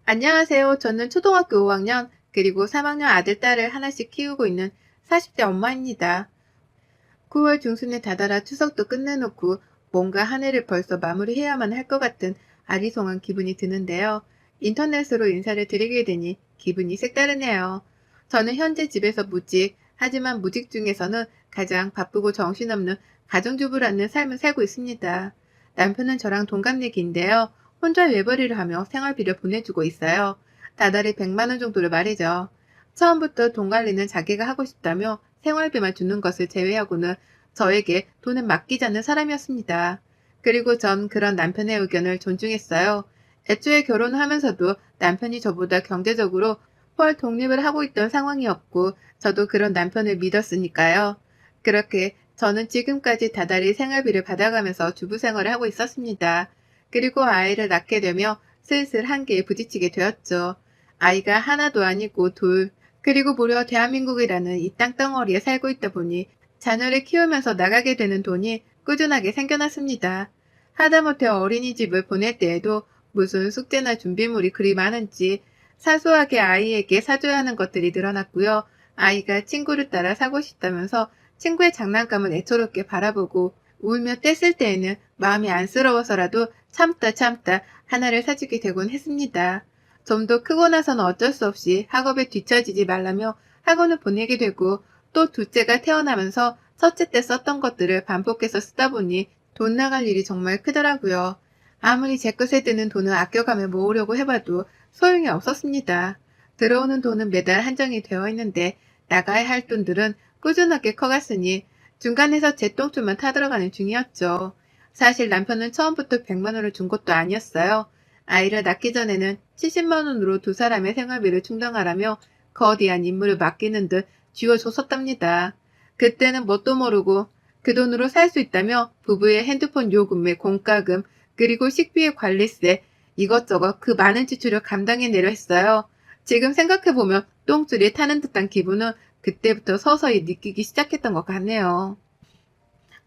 안녕하세요. 저는 초등학교 5학년, 그리고 3학년 아들, 딸을 하나씩 키우고 있는 40대 엄마입니다. 9월 중순에 다다라 추석도 끝내놓고 뭔가 한 해를 벌써 마무리해야만 할 것 같은 아리송한 기분이 드는데요. 인터넷으로 인사를 드리게 되니 기분이 색다르네요. 저는 현재 집에서 무직, 하지만 무직 중에서는 가장 바쁘고 정신없는 가정주부라는 삶을 살고 있습니다. 남편은 저랑 동갑내기인데요. 혼자 외벌이를 하며 생활비를 보내주고 있어요. 다달이 100만 원 정도를 말이죠. 처음부터 돈 관리는 자기가 하고 싶다며 생활비만 주는 것을 제외하고는 저에게 돈을 맡기지 않는 사람이었습니다. 그리고 전 그런 남편의 의견을 존중했어요. 애초에 결혼을 하면서도 남편이 저보다 경제적으로 훨 독립을 하고 있던 상황이었고 저도 그런 남편을 믿었으니까요. 그렇게 저는 지금까지 다달이 생활비를 받아가면서 주부 생활을 하고 있었습니다. 그리고 아이를 낳게 되며 슬슬 한계에 부딪히게 되었죠. 아이가 하나도 아니고 둘, 그리고 무려 대한민국이라는 이 땅덩어리에 살고 있다 보니 자녀를 키우면서 나가게 되는 돈이 꾸준하게 생겨났습니다. 하다못해 어린이집을 보낼 때에도 무슨 숙제나 준비물이 그리 많은지 사소하게 아이에게 사줘야 하는 것들이 늘어났고요. 아이가 친구를 따라 사고 싶다면서 친구의 장난감을 애처롭게 바라보고 울며 뗐을 때에는 마음이 안쓰러워서라도 참다 하나를 사주게 되곤 했습니다. 좀 더 크고 나서는 어쩔 수 없이 학업에 뒤처지지 말라며 학원을 보내게 되고 또 둘째가 태어나면서 첫째 때 썼던 것들을 반복해서 쓰다 보니 돈 나갈 일이 정말 크더라고요. 아무리 제 것에 드는 돈을 아껴가며 모으려고 해봐도 소용이 없었습니다. 들어오는 돈은 매달 한정이 되어 있는데 나가야 할 돈들은 꾸준하게 커갔으니 중간에서 제 똥줄만 타들어가는 중이었죠. 사실 남편은 처음부터 100만 원을 준 것도 아니었어요. 아이를 낳기 전에는 70만 원으로 두 사람의 생활비를 충당하라며 거대한 임무를 맡기는 듯 쥐어줬었답니다. 그때는 뭣도 모르고 그 돈으로 살 수 있다며 부부의 핸드폰 요금에 공과금, 그리고 식비의 관리세, 이것저것 그 많은 지출을 감당해내려 했어요. 지금 생각해보면 똥줄이 타는 듯한 기분은 그때부터 서서히 느끼기 시작했던 것 같네요.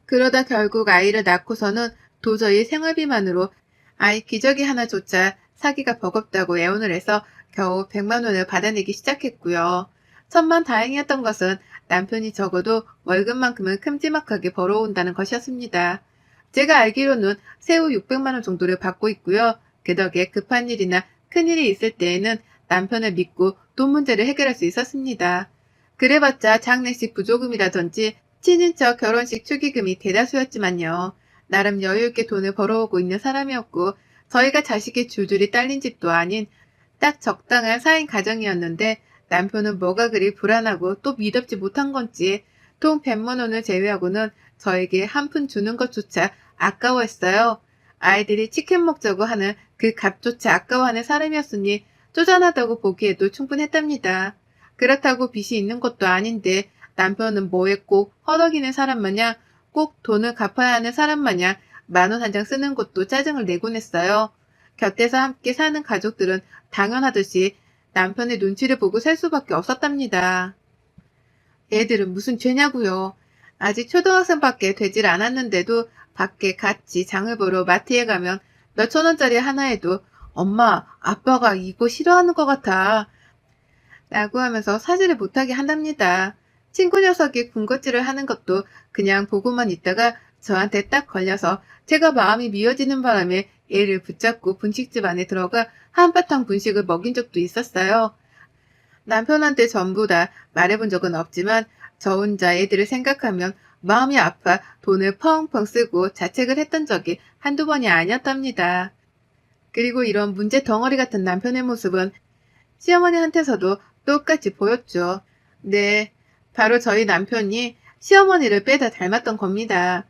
그러다 결국 아이를 낳고서는 도저히 생활비만으로 아이 기저귀 하나조차 사기가 버겁다고 애원을 해서 겨우 100만 원을 받아내기 시작했고요. 천만다행이었던 것은 남편이 적어도 월급만큼은 큼지막하게 벌어온다는 것이었습니다. 제가 알기로는 세후 600만 원 정도를 받고 있고요. 그 덕에 급한 일이나 큰일이 있을 때에는 남편을 믿고 돈 문제를 해결할 수 있었습니다. 그래봤자 장례식 부조금이라든지 친인척 결혼식 축의금이 대다수였지만요. 나름 여유있게 돈을 벌어오고 있는 사람이었고 저희가 자식이 줄줄이 딸린 집도 아닌 딱 적당한 4인 가정이었는데 남편은 뭐가 그리 불안하고 또 미덥지 못한 건지 돈 100만 원을 제외하고는 저에게 한 푼 주는 것조차 아까워했어요. 아이들이 치킨 먹자고 하는 그 값조차 아까워하는 사람이었으니 쪼잔하다고 보기에도 충분했답니다. 그렇다고 빚이 있는 것도 아닌데 남편은 뭐에 꼭 허덕이는 사람 마냥 꼭 돈을 갚아야 하는 사람 마냥 10,000원 한 장 쓰는 것도 짜증을 내곤 했어요. 곁에서 함께 사는 가족들은 당연하듯이 남편의 눈치를 보고 살 수밖에 없었답니다. 애들은 무슨 죄냐고요. 아직 초등학생밖에 되질 않았는데도 밖에 같이 장을 보러 마트에 가면 몇천 원짜리 하나에도 엄마, 아빠가 이거 싫어하는 것 같아 라고 하면서 사지를 못하게 한답니다. 친구 녀석이 군것질을 하는 것도 그냥 보고만 있다가 저한테 딱 걸려서 제가 마음이 미어지는 바람에 얘를 붙잡고 분식집 안에 들어가 한바탕 분식을 먹인 적도 있었어요. 남편한테 전부 다 말해본 적은 없지만 저 혼자 애들을 생각하면 마음이 아파 돈을 펑펑 쓰고 자책을 했던 적이 한두 번이 아니었답니다. 그리고 이런 문제 덩어리 같은 남편의 모습은 시어머니한테서도 똑같이 보였죠. 네, 바로 저희 남편이 시어머니를 빼다 닮았던 겁니다.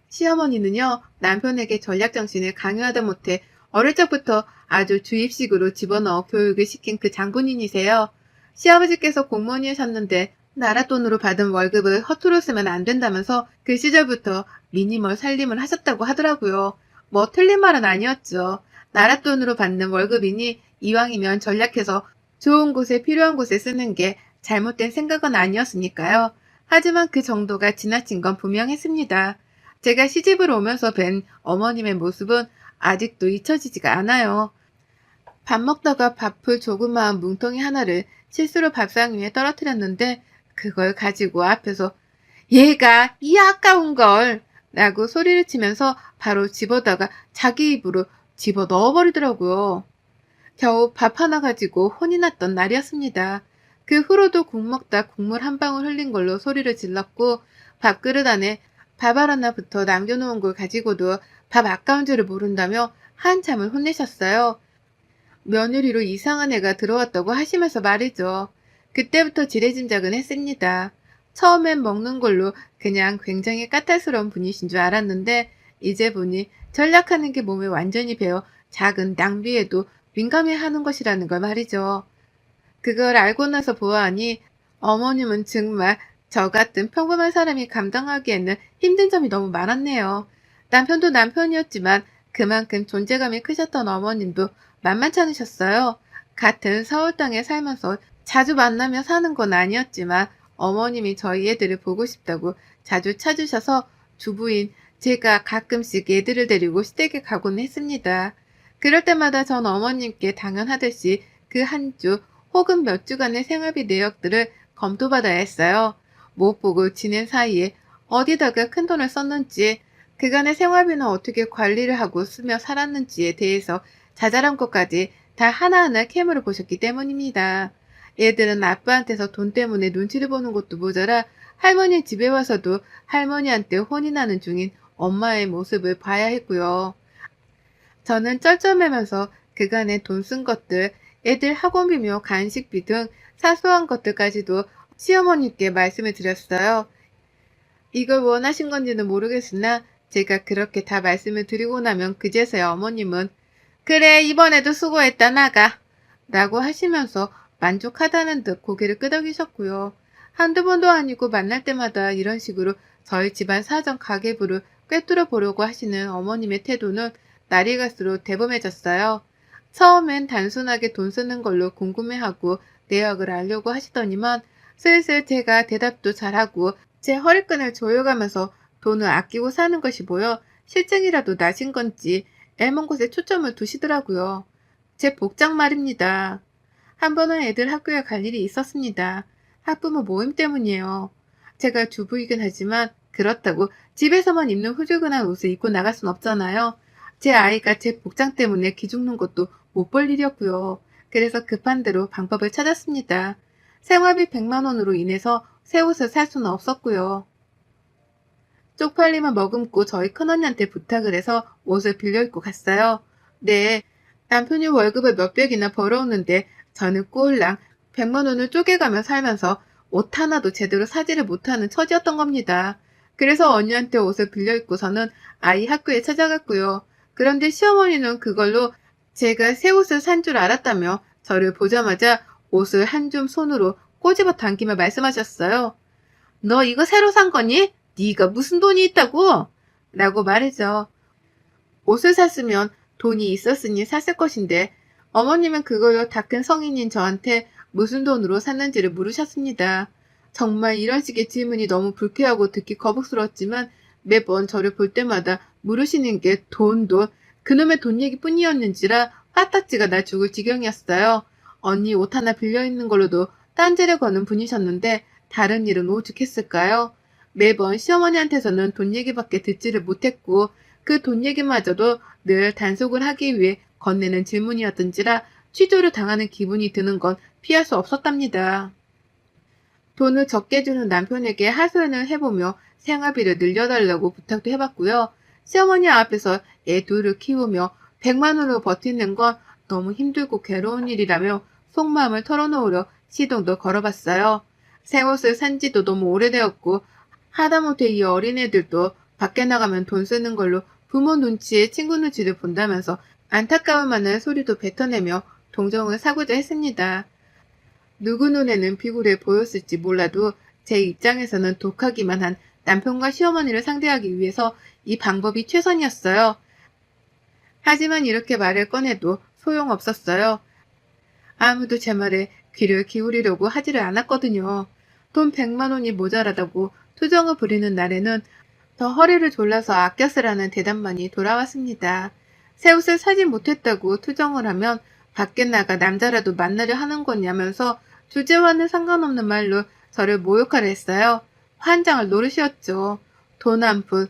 시어머니는요, 남편에게 전략정신을 강요하다 못해 어릴 적부터 아주 주입식으로 집어넣어 교육을 시킨 그 장본인이세요. 시아버지께서 공무원이셨는데 나라 돈으로 받은 월급을 허투루 쓰면 안 된다면서 그 시절부터 미니멀 살림을 하셨다고 하더라고요. 뭐 틀린 말은 아니었죠. 나라 돈으로 받는 월급이니 이왕이면 전략해서 좋은 곳에 필요한 곳에 쓰는 게 잘못된 생각은 아니었으니까요. 하지만 그 정도가 지나친 건 분명했습니다. 제가 시집을 오면서 뵌 어머님의 모습은 아직도 잊혀지지가 않아요. 밥 먹다가 밥풀 조그마한 뭉텅이 하나를 실수로 밥상 위에 떨어뜨렸는데 그걸 가지고 앞에서 얘가 이 아까운 걸 라고 소리를 치면서 바로 집어다가 자기 입으로 집어 넣어버리더라고요. 겨우 밥 하나 가지고 혼이 났던 날이었습니다. 그 후로도 국 먹다 국물 한 방울 흘린 걸로 소리를 질렀고 밥그릇 안에 밥알 하나부터 남겨놓은 걸 가지고도 밥 아까운 줄을 모른다며 한참을 혼내셨어요. 며느리로 이상한 애가 들어왔다고 하시면서 말이죠. 그때부터 지레짐작은 했습니다. 처음엔 먹는 걸로 그냥 굉장히 까탈스러운 분이신 줄 알았는데 이제 보니 전략하는 게 몸에 완전히 배어 작은 낭비에도 민감해하는 것이라는 걸 말이죠. 그걸 알고 나서 보아하니 어머님은 정말 저 같은 평범한 사람이 감당하기에는 힘든 점이 너무 많았네요. 남편도 남편이었지만 그만큼 존재감이 크셨던 어머님도 만만치 않으셨어요. 같은 서울 땅에 살면서 자주 만나며 사는 건 아니었지만 어머님이 저희 애들을 보고 싶다고 자주 찾으셔서 주부인 제가 가끔씩 애들을 데리고 시댁에 가곤 했습니다. 그럴 때마다 전 어머님께 당연하듯이 그 한 주 혹은 몇 주간의 생활비 내역들을 검토받아야 했어요. 못 보고 지낸 사이에 어디다가 큰돈을 썼는지, 그간의 생활비는 어떻게 관리를 하고 쓰며 살았는지에 대해서 자잘한 것까지 다 하나하나 캐물어 보셨기 때문입니다. 얘들은 아빠한테서 돈 때문에 눈치를 보는 것도 모자라 할머니 집에 와서도 할머니한테 혼이 나는 중인 엄마의 모습을 봐야 했고요. 저는 쩔쩔매면서 그간에 돈 쓴 것들, 애들 학원비며 간식비 등 사소한 것들까지도 시어머니께 말씀을 드렸어요. 이걸 원하신 건지는 모르겠으나 제가 그렇게 다 말씀을 드리고 나면 그제서야 어머님은 그래 이번에도 수고했다 나가 라고 하시면서 만족하다는 듯 고개를 끄덕이셨고요. 한두 번도 아니고 만날 때마다 이런 식으로 저희 집안 사정 가계부를 꿰뚫어 보려고 하시는 어머님의 태도는 날이 갈수록 대범해졌어요. 처음엔 단순하게 돈 쓰는 걸로 궁금해하고 내역을 알려고 하시더니만 슬슬 제가 대답도 잘하고 제 허리끈을 조여가면서 돈을 아끼고 사는 것이 보여 실증이라도 나신 건지 애먼 곳에 초점을 두시더라고요. 제 복장 말입니다. 한 번은 애들 학교에 갈 일이 있었습니다. 학부모 모임 때문이에요. 제가 주부이긴 하지만 그렇다고 집에서만 입는 후줄근한 옷을 입고 나갈 순 없잖아요. 제 아이가 제 복장 때문에 기죽는 것도 못 볼 일이었고요. 그래서 급한 대로 방법을 찾았습니다. 생활비 100만 원으로 인해서 새 옷을 살 수는 없었고요. 쪽팔림을 머금고 저희 큰언니한테 부탁을 해서 옷을 빌려 입고 갔어요. 네, 남편이 월급을 몇백이나 벌어오는데 저는 꼴랑 100만 원을 쪼개가며 살면서 옷 하나도 제대로 사지를 못하는 처지였던 겁니다. 그래서 언니한테 옷을 빌려 입고서는 아이 학교에 찾아갔고요. 그런데 시어머니는 그걸로 제가 새 옷을 산 줄 알았다며 저를 보자마자 옷을 한 줌 손으로 꼬집어 당기며 말씀하셨어요. 너 이거 새로 산 거니? 네가 무슨 돈이 있다고? 라고 말이죠. 옷을 샀으면 돈이 있었으니 샀을 것인데 어머님은 그걸로 다 큰 성인인 저한테 무슨 돈으로 샀는지를 물으셨습니다. 정말 이런 식의 질문이 너무 불쾌하고 듣기 거북스러웠지만 매번 저를 볼 때마다 물으시는 게 돈, 그놈의 돈 얘기뿐이었는지라 화딱지가 나 죽을 지경이었어요. 언니 옷 하나 빌려 있는 걸로도 딴지를 거는 분이셨는데 다른 일은 오죽했을까요? 매번 시어머니한테서는 돈 얘기밖에 듣지를 못했고 그 돈 얘기마저도 늘 단속을 하기 위해 건네는 질문이었던지라 취조를 당하는 기분이 드는 건 피할 수 없었답니다. 돈을 적게 주는 남편에게 하소연을 해보며 생활비를 늘려달라고 부탁도 해봤고요. 시어머니 앞에서 애 둘을 키우며 100만 원으로 버티는 건 너무 힘들고 괴로운 일이라며 속마음을 털어놓으려 시동도 걸어봤어요. 새 옷을 산 지도 너무 오래되었고 하다못해 이 어린애들도 밖에 나가면 돈 쓰는 걸로 부모 눈치에 친구 눈치를 본다면서 안타까울 만한 소리도 뱉어내며 동정을 사고자 했습니다. 누구 눈에는 비굴해 보였을지 몰라도 제 입장에서는 독하기만 한 남편과 시어머니를 상대하기 위해서 이 방법이 최선이었어요. 하지만 이렇게 말을 꺼내도 소용없었어요. 아무도 제 말에 귀를 기울이려고 하지를 않았거든요. 돈 100만 원이 모자라다고 투정을 부리는 날에는 더 허리를 졸라서 아껴 쓰라는 대답만이 돌아왔습니다. 새 옷을 사지 못했다고 투정을 하면 밖에 나가 남자라도 만나려 하는 거냐면서 주제와는 상관없는 말로 저를 모욕하려 했어요. 환장을 노릇이었죠. 돈 한 푼,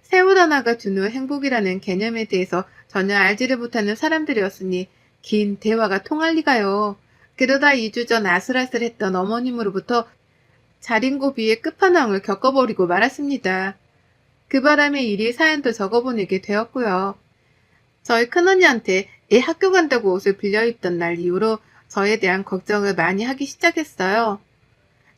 새우 하나가 주는 행복이라는 개념에 대해서 전혀 알지를 못하는 사람들이었으니 긴 대화가 통할 리가요. 그러다 2주 전 아슬아슬했던 어머님으로부터 자린고비의 끝판왕을 겪어버리고 말았습니다. 그 바람에 일이 사연도 적어보내게 되었고요. 저희 큰언니한테 애 학교 간다고 옷을 빌려 입던 날 이후로 저에 대한 걱정을 많이 하기 시작했어요.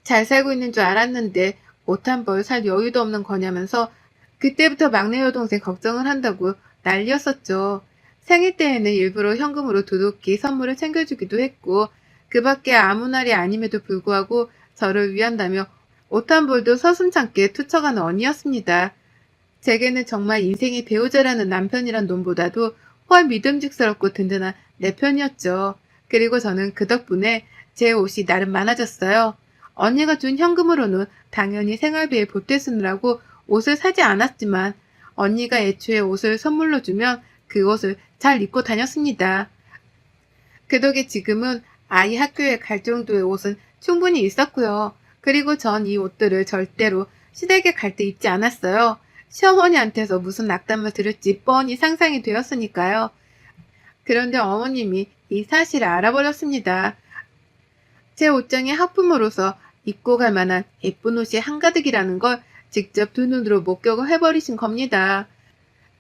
잘 살고 있는 줄 알았는데 옷 한 벌 살 여유도 없는 거냐면서 그때부터 막내 여동생 걱정을 한다고 난리였었죠. 생일 때에는 일부러 현금으로 두둑히 선물을 챙겨주기도 했고 그 밖에 아무 날이 아님에도 불구하고 저를 위한다며 옷 한 벌도 서슴찮게 투척하는 언니였습니다. 제게는 정말 인생의 배우자라는 남편이란 놈보다도 훨 믿음직스럽고 든든한 내 편이었죠. 그리고 저는 그 덕분에 제 옷이 나름 많아졌어요. 언니가 준 현금으로는 당연히 생활비에 보태 쓰느라고 옷을 사지 않았지만 언니가 애초에 옷을 선물로 주면 그 옷을 잘 입고 다녔습니다. 그 덕에 지금은 아이 학교에 갈 정도의 옷은 충분히 있었고요. 그리고 전 이 옷들을 절대로 시댁에 갈 때 입지 않았어요. 시어머니한테서 무슨 낙담을 들을지 뻔히 상상이 되었으니까요. 그런데 어머님이 이 사실을 알아버렸습니다. 제 옷장의 하품으로서 입고 갈 만한 예쁜 옷이 한가득이라는 걸 직접 두 눈으로 목격을 해버리신 겁니다.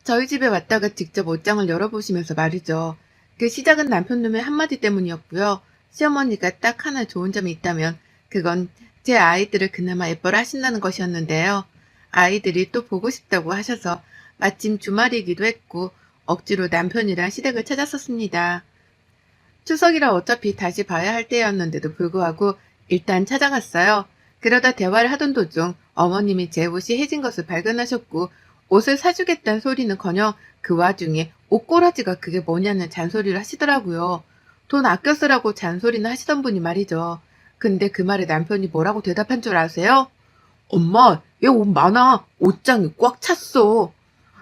저희 집에 왔다가 직접 옷장을 열어보시면서 말이죠. 그 시작은 남편놈의 한마디 때문이었고요. 시어머니가 딱 하나 좋은 점이 있다면 그건 제 아이들을 그나마 예뻐라 하신다는 것이었는데요. 아이들이 또 보고 싶다고 하셔서 마침 주말이기도 했고 억지로 남편이랑 시댁을 찾았었습니다. 추석이라 어차피 다시 봐야 할 때였는데도 불구하고 일단 찾아갔어요. 그러다 대화를 하던 도중 어머님이 제 옷이 해진 것을 발견하셨고 옷을 사주겠다는 소리는커녕 그 와중에 옷꼬라지가 그게 뭐냐는 잔소리를 하시더라고요. 돈 아껴 쓰라고 잔소리는 하시던 분이 말이죠. 근데 그 말에 남편이 뭐라고 대답한 줄 아세요? 엄마, 얘 옷 많아. 옷장이 꽉 찼어.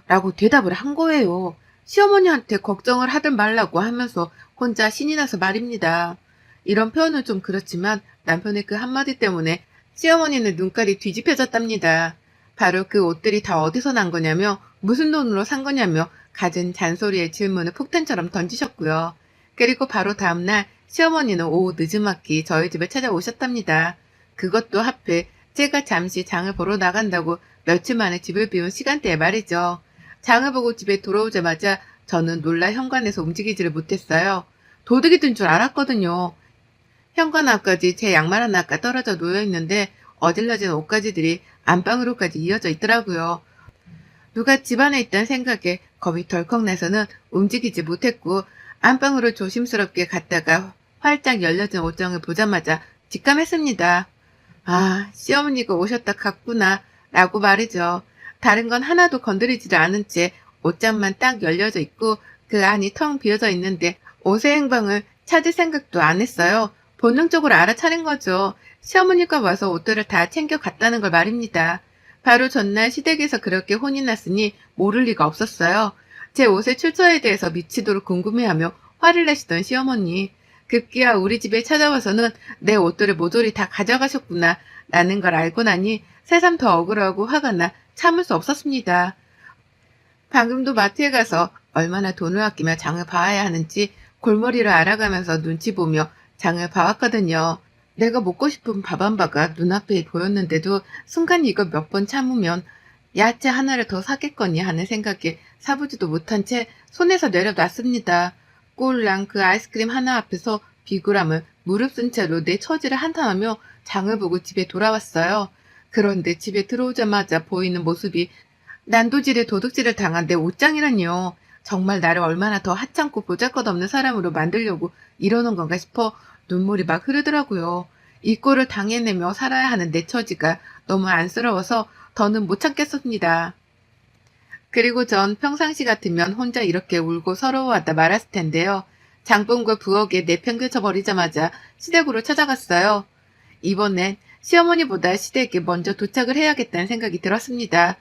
라고 대답을 한 거예요. 시어머니한테 걱정을 하든 말라고 하면서 혼자 신이 나서 말입니다. 이런 표현은 좀 그렇지만 남편의 그 한마디 때문에 시어머니는 눈깔이 뒤집혀졌답니다. 바로 그 옷들이 다 어디서 난 거냐며 무슨 돈으로 산 거냐며 갖은 잔소리의 질문을 폭탄처럼 던지셨고요. 그리고 바로 다음날 시어머니는 오후 늦지막히 저희 집에 찾아오셨답니다. 그것도 하필 제가 잠시 장을 보러 나간다고 며칠 만에 집을 비운 시간대에 말이죠. 장을 보고 집에 돌아오자마자 저는 놀라 현관에서 움직이지를 못했어요. 도둑이 든 줄 알았거든요. 현관 앞까지 제 양말 하나가 떨어져 놓여있는데 어질러진 옷가지들이 안방으로까지 이어져 있더라고요. 누가 집안에 있다는 생각에 겁이 덜컥 나서는 움직이지 못했고 안방으로 조심스럽게 갔다가 활짝 열려진 옷장을 보자마자 직감했습니다. 아, 시어머니가 오셨다 갔구나 라고 말이죠. 다른 건 하나도 건드리지도 않은 채 옷장만 딱 열려져 있고 그 안이 텅 비어져 있는데 옷의 행방을 찾을 생각도 안 했어요. 본능적으로 알아차린 거죠. 시어머니가 와서 옷들을 다 챙겨 갔다는 걸 말입니다. 바로 전날 시댁에서 그렇게 혼이 났으니 모를 리가 없었어요. 제 옷의 출처에 대해서 미치도록 궁금해하며 화를 내시던 시어머니. 급기야 우리 집에 찾아와서는 내 옷들을 모조리 다 가져가셨구나 라는 걸 알고 나니 새삼 더 억울하고 화가 나 참을 수 없었습니다. 방금도 마트에 가서 얼마나 돈을 아끼며 장을 봐야 하는지 골머리를 알아가면서 눈치 보며 장을 봐왔거든요. 내가 먹고 싶은 밥 한 바가 눈앞에 보였는데도 순간 이거 몇 번 참으면 야채 하나를 더 사겠거니 하는 생각에 사보지도 못한 채 손에서 내려놨습니다. 꼴랑 그 아이스크림 하나 앞에서 비굴함을 무릅쓴 채로 내 처지를 한탄하며 장을 보고 집에 돌아왔어요. 그런데 집에 들어오자마자 보이는 모습이 난도질에 도둑질을 당한 내 옷장이라니요. 정말 나를 얼마나 더 하찮고 보잘것없는 사람으로 만들려고 이러는 건가 싶어 눈물이 막 흐르더라고요. 이 꼴을 당해내며 살아야 하는 내 처지가 너무 안쓰러워서 더는 못 참겠습니다. 그리고 전 평상시 같으면 혼자 이렇게 울고 서러워하다 말았을 텐데요. 장본과 부엌에 내팽개쳐 버리자마자 시댁으로 찾아갔어요. 이번엔 시어머니보다 시댁에 먼저 도착을 해야겠다는 생각이 들었습니다.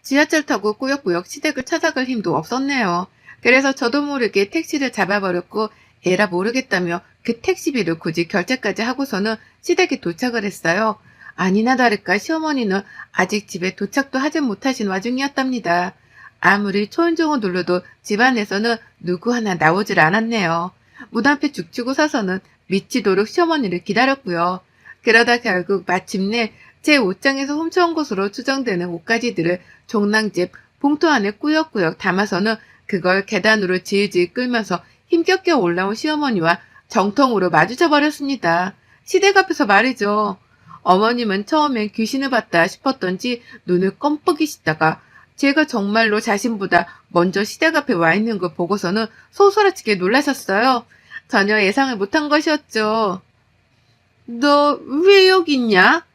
지하철 타고 꾸역꾸역 시댁을 찾아갈 힘도 없었네요. 그래서 저도 모르게 택시를 잡아버렸고 에라 모르겠다며 그 택시비를 굳이 결제까지 하고서는 시댁에 도착을 했어요. 아니나 다를까 시어머니는 아직 집에 도착도 하지 못하신 와중이었답니다. 아무리 초인종을 눌러도 집안에서는 누구 하나 나오질 않았네요. 문 앞에 죽치고 서서는 미치도록 시어머니를 기다렸고요. 그러다 결국 마침내 제 옷장에서 훔쳐온 것으로 추정되는 옷가지들을 종량집 봉투 안에 꾸역꾸역 담아서는 그걸 계단으로 질질 끌면서 힘겹게 올라온 시어머니와 정통으로 마주쳐 버렸습니다. 시댁 앞에서 말이죠. 어머님은 처음엔 귀신을 봤다 싶었던지 눈을 껌뻑이시다가 제가 정말로 자신보다 먼저 시댁 앞에 와 있는 걸 보고서는 소스라치게 놀라셨어요. 전혀 예상을 못한 것이었죠. 너 왜 여기 있냐?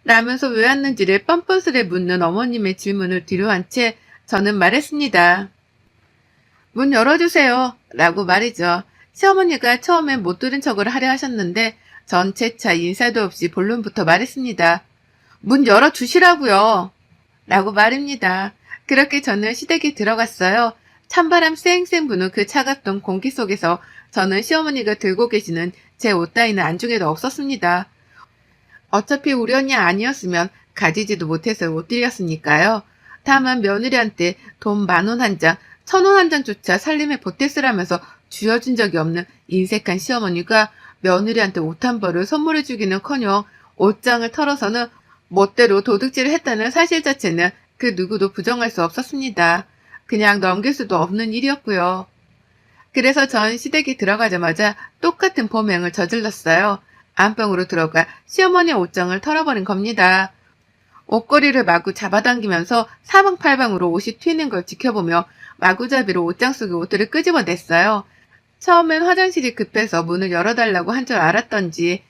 라면서 왜 왔는지를 뻔뻔스레 묻는 어머님의 질문을 뒤로한 채 저는 말했습니다. 문 열어주세요. 라고 말이죠. 시어머니가 처음엔 못 들은 척을 하려 하셨는데 전 재차 인사도 없이 본론부터 말했습니다. 문 열어주시라고요. 라고 말입니다. 그렇게 저는 시댁에 들어갔어요. 찬바람 쌩쌩 부는 그 차갑던 공기 속에서 저는 시어머니가 들고 계시는 제 옷 따위는 안중에도 없었습니다. 어차피 우리 언니 아니었으면 가지지도 못해서 못 드렸으니까요. 다만 며느리한테 돈 10,000원 한 장, 1,000원 한 장조차 살림에 보태쓰라면서 쥐어준 적이 없는 인색한 시어머니가 며느리한테 옷 한 벌을 선물해주기는커녕 옷장을 털어서는 멋대로 도둑질을 했다는 사실 자체는 그 누구도 부정할 수 없었습니다. 그냥 넘길 수도 없는 일이었고요. 그래서 전 시댁에 들어가자마자 똑같은 범행을 저질렀어요. 안방으로 들어가 시어머니의 옷장을 털어버린 겁니다. 옷걸이를 마구 잡아당기면서 사방팔방으로 옷이 튀는 걸 지켜보며 마구잡이로 옷장 속의 옷들을 끄집어냈어요. 처음엔 화장실이 급해서 문을 열어달라고 한 줄 알았던지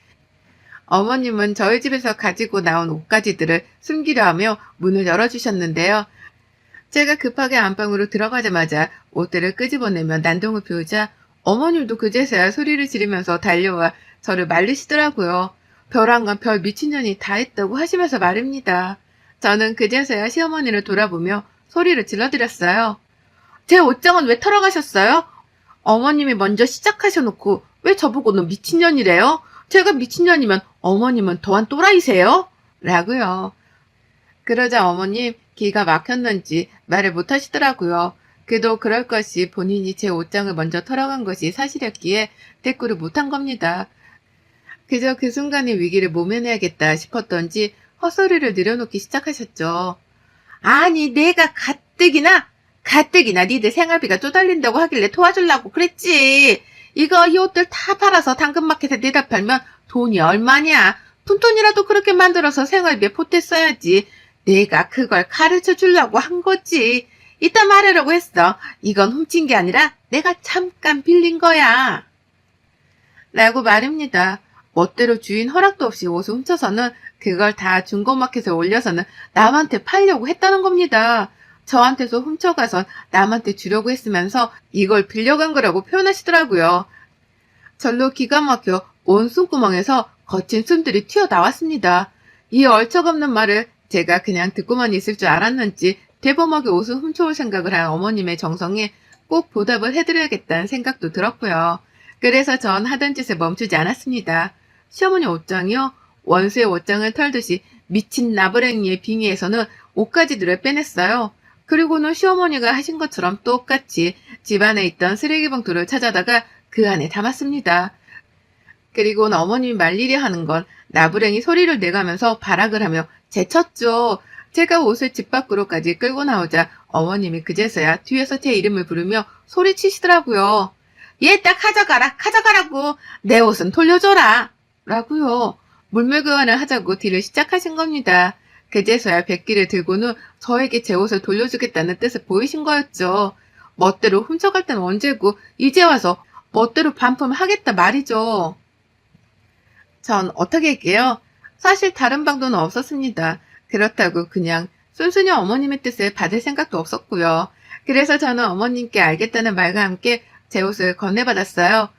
어머님은 저희 집에서 가지고 나온 옷가지들을 숨기려 하며 문을 열어주셨는데요. 제가 급하게 안방으로 들어가자마자 옷들을 끄집어내며 난동을 피우자 어머님도 그제서야 소리를 지르면서 달려와 저를 말리시더라고요. 벼랑간 별 미친년이 다 했다고 하시면서 말입니다. 저는 그제서야 시어머니를 돌아보며 소리를 질러드렸어요. 제 옷장은 왜 털어가셨어요? 어머님이 먼저 시작하셔놓고 왜 저보고는 미친년이래요? 제가 미친년이면 어머님은 더한 또라이세요? 라고요. 그러자 어머님 기가 막혔는지 말을 못하시더라고요. 그도 그럴 것이 본인이 제 옷장을 먼저 털어간 것이 사실이었기에 대꾸를 못한 겁니다. 그저 그 순간의 위기를 모면해야겠다 싶었던지 헛소리를 늘여놓기 시작하셨죠. 아니 내가 가뜩이나 니들 생활비가 쪼달린다고 하길래 도와주려고 그랬지. 이 옷들 다 팔아서 당근마켓에 내다 팔면 돈이 얼마냐. 푼돈이라도 그렇게 만들어서 생활비에 보탰어야지. 내가 그걸 가르쳐 주려고 한 거지. 이따 말하려고 했어. 이건 훔친 게 아니라 내가 잠깐 빌린 거야. 라고 말입니다. 멋대로 주인 허락도 없이 옷을 훔쳐서는 그걸 다 중고마켓에 올려서는 남한테 팔려고 했다는 겁니다. 저한테서 훔쳐가선 남한테 주려고 했으면서 이걸 빌려간 거라고 표현하시더라고요. 절로 기가 막혀 온 숨구멍에서 거친 숨들이 튀어나왔습니다. 이 얼척없는 말을 제가 그냥 듣고만 있을 줄 알았는지 대범하게 옷을 훔쳐올 생각을 한 어머님의 정성에 꼭 보답을 해드려야겠다는 생각도 들었고요. 그래서 전 하던 짓에 멈추지 않았습니다. 시어머니 옷장이요? 원수의 옷장을 털듯이 미친 나부랭이의 빙의에서는 옷가지들을 빼냈어요. 그리고는 시어머니가 하신 것처럼 똑같이 집안에 있던 쓰레기 봉투를 찾아다가 그 안에 담았습니다. 그리고는 어머님이 말리려 하는 건 나부랭이 소리를 내가면서 발악을 하며 제쳤죠. 제가 옷을 집 밖으로까지 끌고 나오자 어머님이 그제서야 뒤에서 제 이름을 부르며 소리치시더라고요. 얘 딱 가져가라고. 내 옷은 돌려줘라. 라고요. 물물교환을 하자고 딜을 시작하신 겁니다. 그제서야 백기를 들고는 저에게 제 옷을 돌려주겠다는 뜻을 보이신 거였죠. 멋대로 훔쳐갈 땐 언제고 이제 와서 멋대로 반품하겠다 말이죠. 전 어떻게 할게요? 사실 다른 방도는 없었습니다. 그렇다고 그냥 순순히 어머님의 뜻을 받을 생각도 없었고요. 그래서 저는 어머님께 알겠다는 말과 함께 제 옷을 건네받았어요.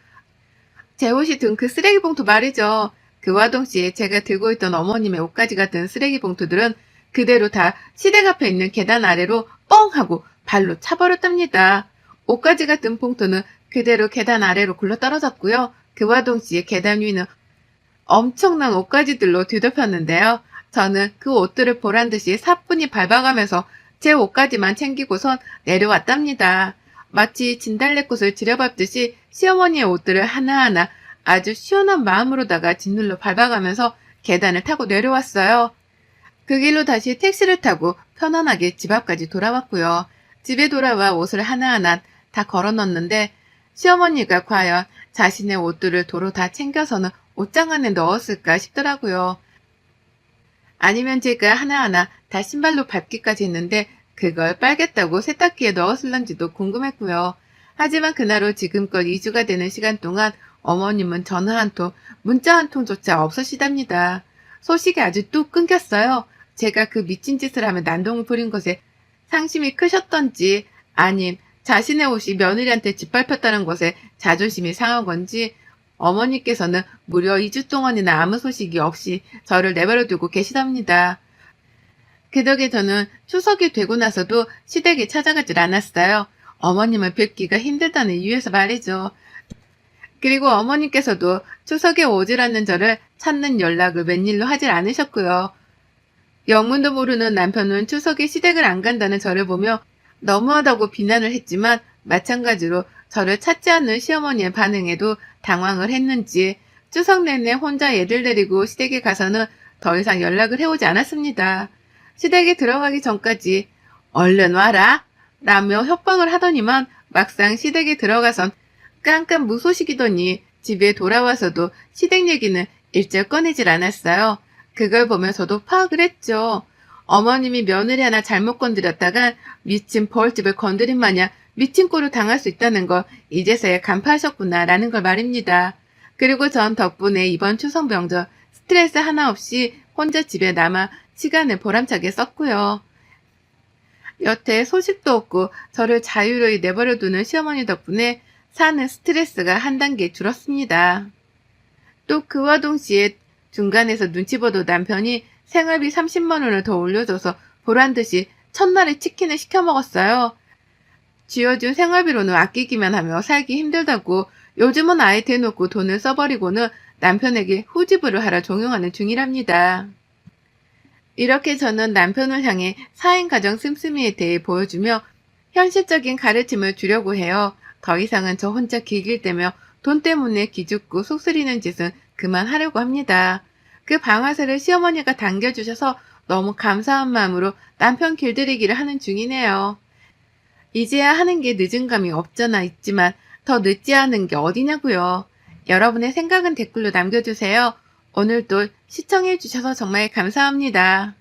제 옷이 든 그 쓰레기 봉투 말이죠. 그와 동시에 제가 들고 있던 어머님의 옷가지가 든 쓰레기 봉투들은 그대로 다 시댁 앞에 있는 계단 아래로 뻥 하고 발로 차버렸답니다. 옷가지가 든 봉투는 그대로 계단 아래로 굴러떨어졌고요. 그와 동시에 계단 위는 엄청난 옷가지들로 뒤덮였는데요. 저는 그 옷들을 보란듯이 사뿐히 밟아가면서 제 옷가지만 챙기고선 내려왔답니다. 마치 진달래꽃을 들여밟듯이 시어머니의 옷들을 하나하나 아주 시원한 마음으로다가 짓눌러 밟아가면서 계단을 타고 내려왔어요. 그 길로 다시 택시를 타고 편안하게 집 앞까지 돌아왔고요. 집에 돌아와 옷을 하나하나 다 걸어 넣었는데 시어머니가 과연 자신의 옷들을 도로 다 챙겨서는 옷장 안에 넣었을까 싶더라고요. 아니면 제가 하나하나 다 신발로 밟기까지 했는데 그걸 빨겠다고 세탁기에 넣었을런지도 궁금했고요. 하지만 그날 후 지금껏 2주가 되는 시간 동안 어머님은 전화 한 통, 문자 한 통조차 없으시답니다. 소식이 아주 뚝 끊겼어요. 제가 그 미친 짓을 하며 난동을 부린 것에 상심이 크셨던지 아님 자신의 옷이 며느리한테 짓밟혔다는 것에 자존심이 상한 건지 어머니께서는 무려 2주 동안이나 아무 소식이 없이 저를 내버려 두고 계시답니다. 그 덕에 저는 추석이 되고 나서도 시댁에 찾아가질 않았어요. 어머님을 뵙기가 힘들다는 이유에서 말이죠. 그리고 어머님께서도 추석에 오질 않는 저를 찾는 연락을 웬일로 하질 않으셨고요. 영문도 모르는 남편은 추석에 시댁을 안 간다는 저를 보며 너무하다고 비난을 했지만 마찬가지로 저를 찾지 않는 시어머니의 반응에도 당황을 했는지 추석 내내 혼자 애들 데리고 시댁에 가서는 더 이상 연락을 해오지 않았습니다. 시댁에 들어가기 전까지 얼른 와라 라며 협박을 하더니만 막상 시댁에 들어가선 깜깜 무소식이더니 집에 돌아와서도 시댁 얘기는 일절 꺼내질 않았어요. 그걸 보면 저도 파악을 했죠. 어머님이 며느리 하나 잘못 건드렸다간 미친 벌집을 건드린 마냥 미친 꼴을 당할 수 있다는 걸 이제서야 간파하셨구나라는 걸 말입니다. 그리고 전 덕분에 이번 추석 명절 스트레스 하나 없이 혼자 집에 남아 시간을 보람차게 썼고요. 여태 소식도 없고 저를 자유로이 내버려두는 시어머니 덕분에 사는 스트레스가 한 단계 줄었습니다. 또 그와 동시에 중간에서 눈치 보던 남편이 생활비 30만 원을 더 올려줘서 보란듯이 첫날에 치킨을 시켜 먹었어요. 쥐어준 생활비로는 아끼기만 하며 살기 힘들다고 요즘은 아예 대놓고 돈을 써버리고는 남편에게 후지부를 하라 종용하는 중이랍니다. 이렇게 저는 남편을 향해 4인 가정 씀씀이에 대해 보여주며 현실적인 가르침을 주려고 해요. 더 이상은 저 혼자 길길대며 돈 때문에 기죽고 속쓰리는 짓은 그만하려고 합니다. 그 방아쇠를 시어머니가 당겨주셔서 너무 감사한 마음으로 남편 길들이기를 하는 중이네요. 이제야 하는 게 늦은 감이 없잖아 있지만 더 늦지 않은 게 어디냐고요. 여러분의 생각은 댓글로 남겨주세요. 오늘도 시청해주셔서 정말 감사합니다.